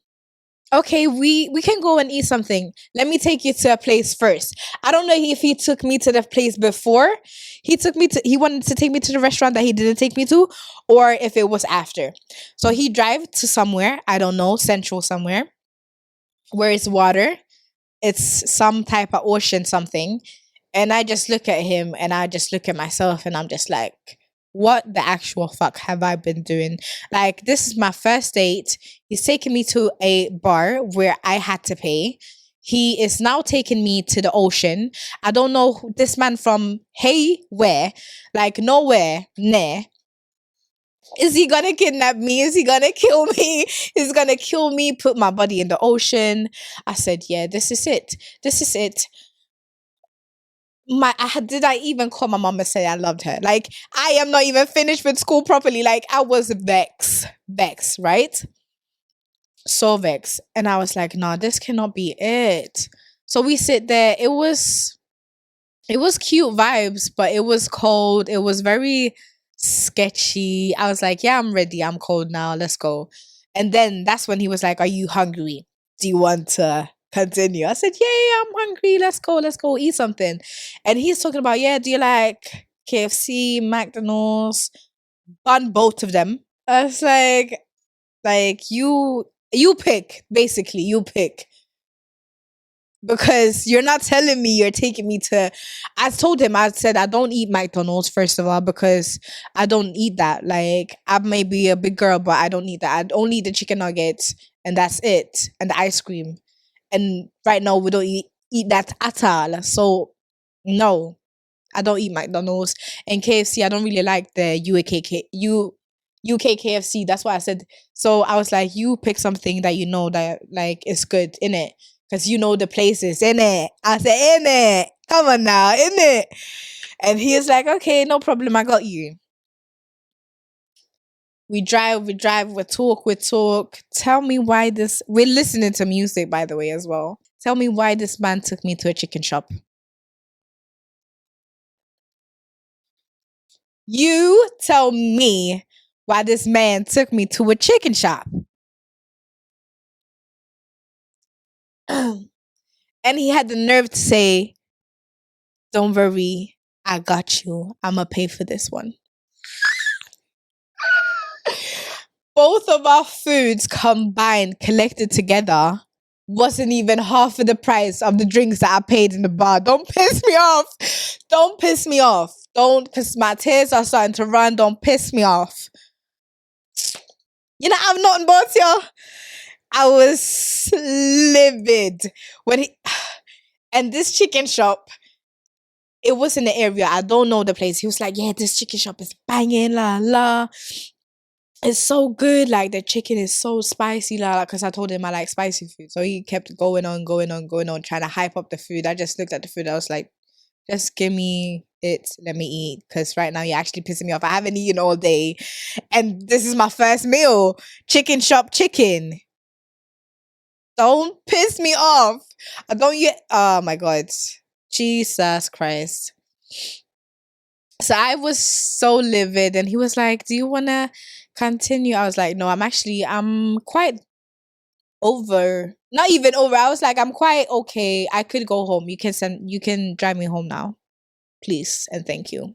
okay, we can go and eat something. Let me take you to a place first. I don't know if he took me to the place before. He wanted to take me to the restaurant that he didn't take me to, or if it was after. So he drive to somewhere, I don't know, central somewhere, where it's water. It's some type of ocean something. And I just look at him and I just look at myself and I'm just like, what the actual fuck have I been doing? Like, this is my first date. He's taking me to a bar where I had to pay. He is now taking me to the ocean. I don't know this man from where, like nowhere, near. Is he gonna kidnap me? Is he gonna kill me? He's gonna kill me, put my body in the ocean. I said, yeah, this is it. This is it. Did I even call my mom and say I loved her? Like, I am not even finished with school properly. Like, I was vexed, right? So vexed. And I was like, nah, this cannot be it. So we sit there. It was cute vibes, but it was cold. It was very sketchy. I was like, yeah, I'm ready. I'm cold now. Let's go. And then that's when he was like, are you hungry? Do you want to continue? I said, yeah, I'm hungry. Let's go eat something. And he's talking about, yeah, do you like KFC, McDonald's? On both of them. I was like you pick, basically, you pick. Because you're not telling me you're taking me to. I told him, I said I don't eat McDonald's first of all, because I don't eat that. Like, I may be a big girl, but I don't eat that. I only eat the chicken nuggets and that's it, and the ice cream. And right now we don't eat that at all. So no, I don't eat McDonald's and KFC. I don't really like the UK KFC. That's why I said. So I was like, you pick something that you know that like is good in it, because you know the places in it. I said, in it. Come on now, in it. And he is like, okay, no problem. I got you. We talk. Tell me why this. We're listening to music, by the way, as well. Tell me why this man took me to a chicken shop. You tell me why this man took me to a chicken shop. And he had the nerve to say, don't worry, I got you. I'm going to pay for this one. Both of our foods combined, collected together, wasn't even half of the price of the drinks that I paid in the bar. Don't piss me off. Don't piss me off. Don't, because my tears are starting to run. Don't piss me off. You know, I'm not in both y'all. I was livid when he. And this chicken shop, it was in the area. I don't know the place. He was like, yeah, this chicken shop is banging, la la. It's so good. Like, the chicken is so spicy, la la. Because I told him I like spicy food. So he kept going on, trying to hype up the food. I just looked at the food. I was like, just give me it. Let me eat. Because right now you're actually pissing me off. I haven't eaten all day. And this is my first meal. Chicken shop chicken. Don't piss me off. I don't yet. Oh my God. Jesus Christ. So I was so livid, and he was like, do you want to continue? I was like, no, I'm quite over. Not even over. I was like, I'm quite okay. I could go home. You can drive me home now, please. And thank you.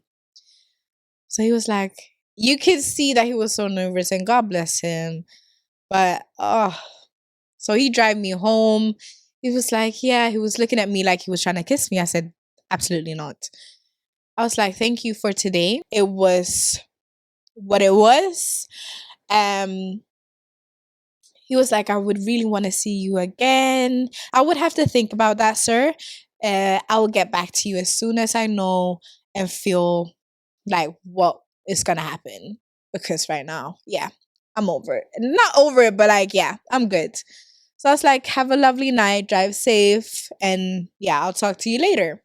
So he was like, you could see that he was so nervous, and God bless him. But, so he drive me home. He was like, yeah, he was looking at me like he was trying to kiss me. I said, absolutely not. I was like, thank you for today. It was what it was. He was like, I would really want to see you again. I would have to think about that, sir. I will get back to you as soon as I know and feel like what is going to happen. Because right now, yeah, I'm over it. Not over it, but like, yeah, I'm good. So I was like, have a lovely night, drive safe, and yeah, I'll talk to you later.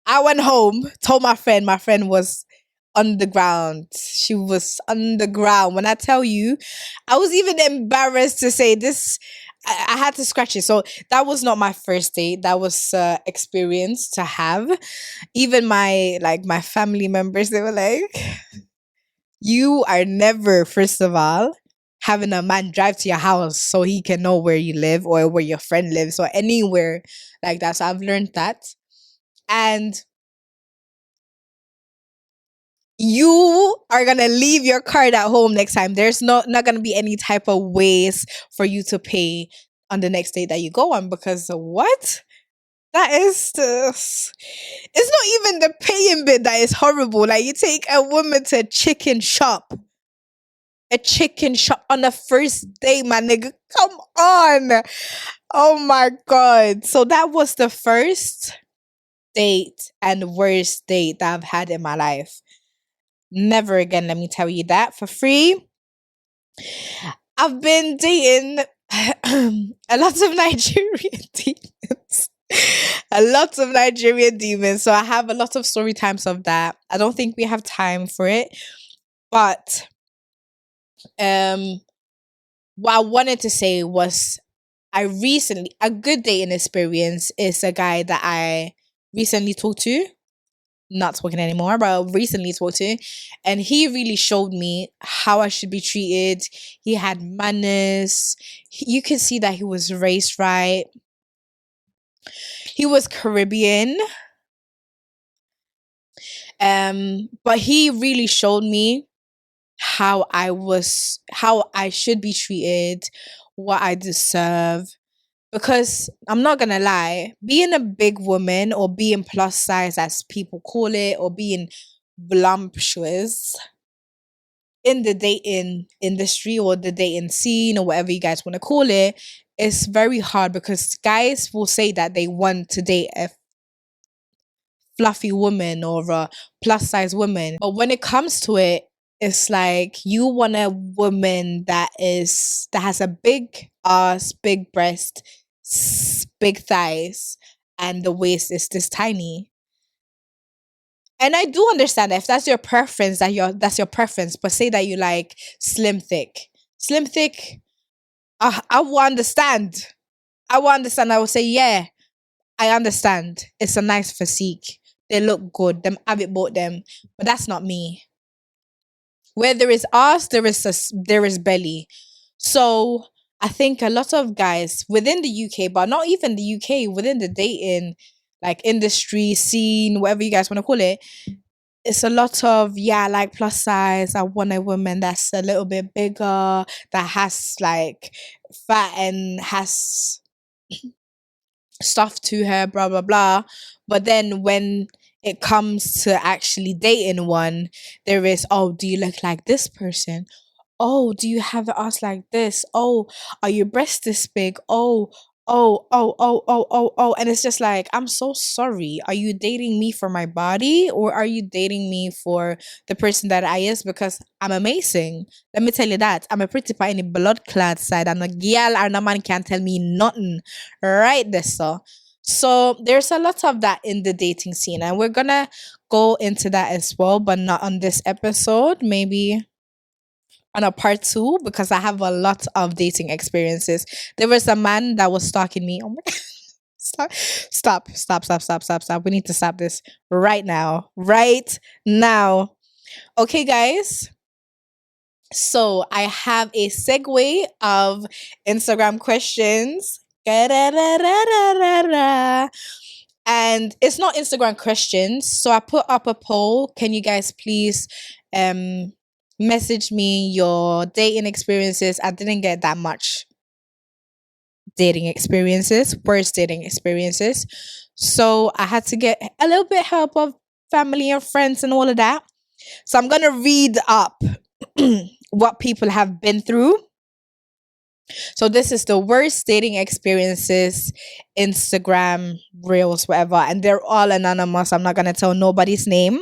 I went home, told my friend was underground. She was underground. When I tell you, I was even embarrassed to say this. I had to scratch it. So that was not my first date. That was experience to have. Even my family members, they were like, "You are never, first of all, having a man drive to your house so he can know where you live or where your friend lives or anywhere like that." So I've learned that. And you are gonna leave your card at home next time. There's not gonna be any type of ways for you to pay on the next date that you go on, because what? That is it's not even the paying bit that is horrible. Like, you take a woman to a chicken shop on the first day, my nigga. Come on. Oh my god. So that was the first date and worst date that I've had in my life. Never again, let me tell you that for free. I've been dating a lot of Nigerian demons. A lot of Nigerian demons. So I have a lot of story times of that. I don't think we have time for it. But um what I wanted to say was, a good dating experience is a guy that I recently talked to, not talking anymore, but recently talked to, and he really showed me how I should be treated. He had manners. You could see that he was raised right. He was Caribbean. But he really showed me how I should be treated, what I deserve. Because I'm not gonna lie, being a big woman or being plus size, as people call it, or being voluptuous in the dating industry or the dating scene or whatever you guys want to call it, it's very hard, because guys will say that they want to date a fluffy woman or a plus size woman. But when it comes to it, it's like you want a woman that has a big ass, big breast, big thighs, and the waist is this tiny. And I do understand that if that's your preference, that's your preference. But say that you like slim thick, slim thick. I will understand. I will understand. I will say, yeah, I understand. It's a nice physique. They look good. Them have it bought them, but that's not me. Where there is ass, there is belly. So I think a lot of guys within the UK, but not even the UK, within the dating like industry scene, whatever you guys want to call it, it's a lot of, yeah, I like plus size. I want a woman that's a little bit bigger, that has like fat and has stuff to her, blah blah blah. But then when it comes to actually dating one, there is, oh, do you look like this person? Oh, do you have an ass like this? Oh, are your breasts this big? Oh, and it's just like, I'm so sorry. Are you dating me for my body, or are you dating me for the person that I is? Because I'm amazing. Let me tell you that. I'm a pretty pie in the blood clad side, and a girl or no man can't tell me nothing. Right there, so there's a lot of that in the dating scene, and we're gonna go into that as well, but not on this episode. Maybe on a part two, because I have a lot of dating experiences. There was a man that was stalking me. Oh my god. Stop. We need to stop this right now. Right now. Okay, guys. So I have a segue of Instagram questions. And it's not Instagram questions. So I put up a poll. Can you guys please message me your dating experiences? I didn't get that much dating experiences, worst dating experiences. So I had to get a little bit help of family and friends and all of that. So I'm gonna read up what people have been through. So this is the worst dating experiences, Instagram reels, whatever, and they're all anonymous. I'm not gonna tell nobody's name.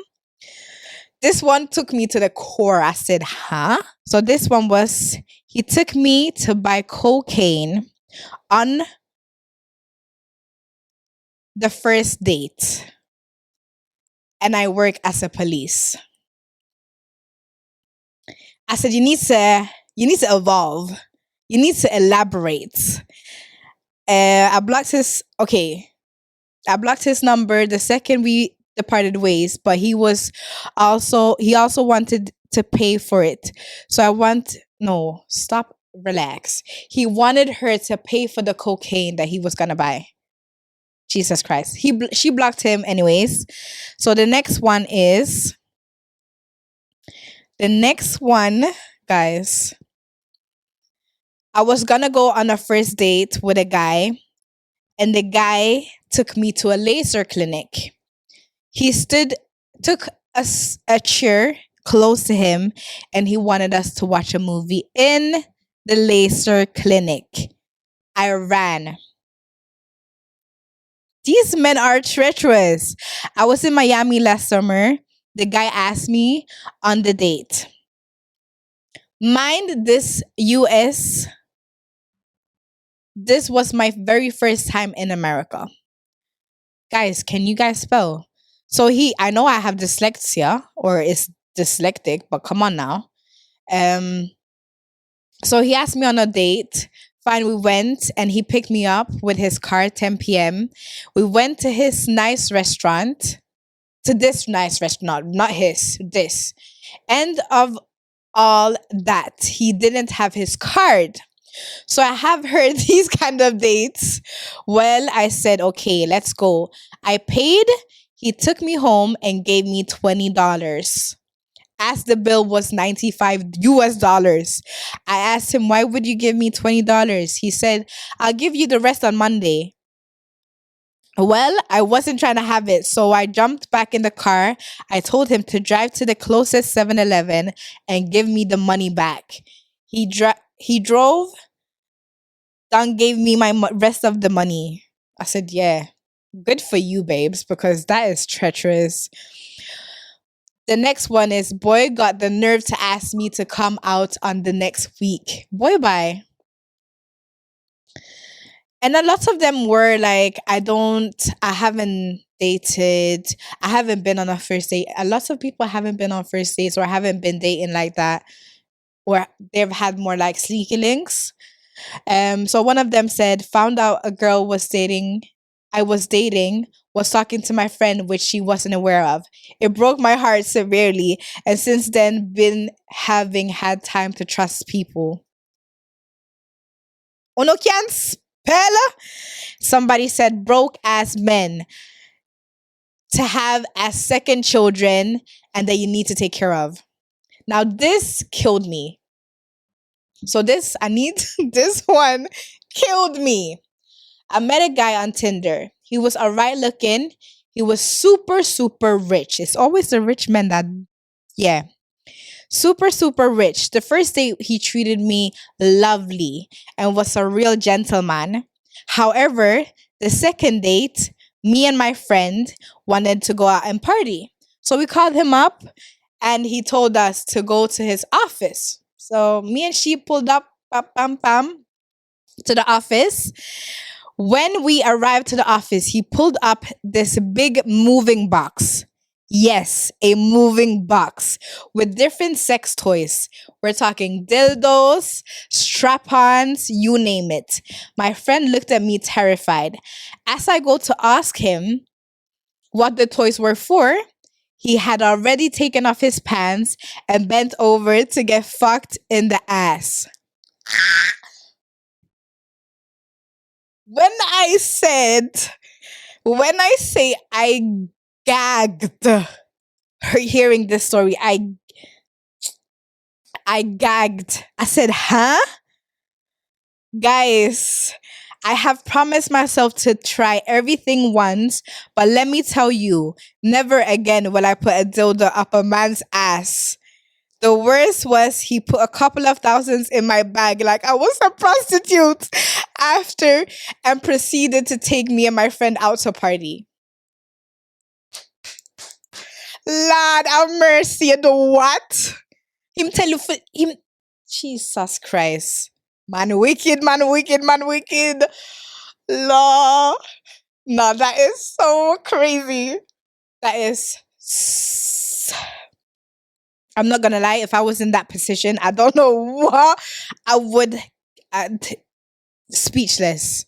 This one took me to the core. I said, huh? So this one was, he took me to buy cocaine on the first date, and I work as a police. I said, you need to evolve. You need to elaborate. I blocked his, okay. I blocked his number the second we departed ways, but he also wanted to pay for it. So no, stop, relax. He wanted her to pay for the cocaine that he was gonna buy. Jesus Christ. She blocked him anyways. So the next one, guys. I was gonna go on a first date with a guy, and the guy took me to a laser clinic. He took a chair close to him, and he wanted us to watch a movie in the laser clinic. I ran. These men are treacherous. I was in Miami last summer. The guy asked me on the date. Mind this, US, this was my very first time in America. Guys, can you guys spell? So I know I have dyslexia or is dyslectic, but come on now. Um, so he asked me on a date. Fine, we went and he picked me up with his car 10 p.m. We went to his nice restaurant, to this nice restaurant, not his, this. End of all that, he didn't have his card. So I have heard these kind of dates. Well, I said, okay, let's go. I paid. He took me home and gave me $20. As the bill was 95 US dollars. I asked him, why would you give me $20? He said, I'll give you the rest on Monday. Well, I wasn't trying to have it, so I jumped back in the car. I told him to drive to the closest 7-Eleven and give me the money back. He drove, then gave me my rest of the money. I said, yeah, good for you, babes, because that is treacherous. The next one is, boy got the nerve to ask me to come out on the next week. Boy, bye. And a lot of them were like, I haven't dated, I haven't been on a first date. A lot of people haven't been on first dates or haven't been dating like that, or they've had more like sneaky links. So one of them said, found out a girl I was dating was talking to my friend, which she wasn't aware of. It broke my heart severely, and since then been having had time to trust people. Uno can't spell. Somebody said broke ass men to have as second children and that you need to take care of. Now this killed me. So this one killed me. I met a guy on Tinder. He was alright looking. He was super, super rich. It's always the rich men that, yeah. Super, super rich. The first day he treated me lovely and was a real gentleman. However, the second date, me and my friend wanted to go out and party. So we called him up and he told us to go to his office. So me and she pulled up, pam, pam, to the office. When we arrived to the office, he pulled up this big moving box. Yes, a moving box with different sex toys. We're talking dildos, strap-ons, you name it. My friend looked at me terrified. As I go to ask him what the toys were for, he had already taken off his pants and bent over to get fucked in the ass. When I say I gagged hearing this story, I gagged. I said, huh? Guys, I have promised myself to try everything once, but let me tell you, never again will I put a dildo up a man's ass. The worst was he put a couple of thousands in my bag like I was a prostitute after and proceeded to take me and my friend out to party. Lord have mercy, you know what? Him tell you for him. Jesus Christ. Man wicked, man wicked, man wicked. Law. No, that is so crazy. That is I'm not gonna lie, if I was in that position, I don't know what I would uh, t- speechless.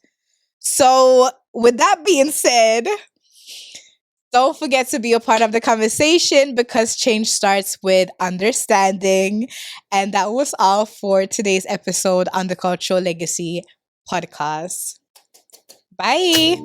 So, with that being said, don't forget to be a part of the conversation because change starts with understanding. And that was all for today's episode on the Cultural Legacy podcast. Bye.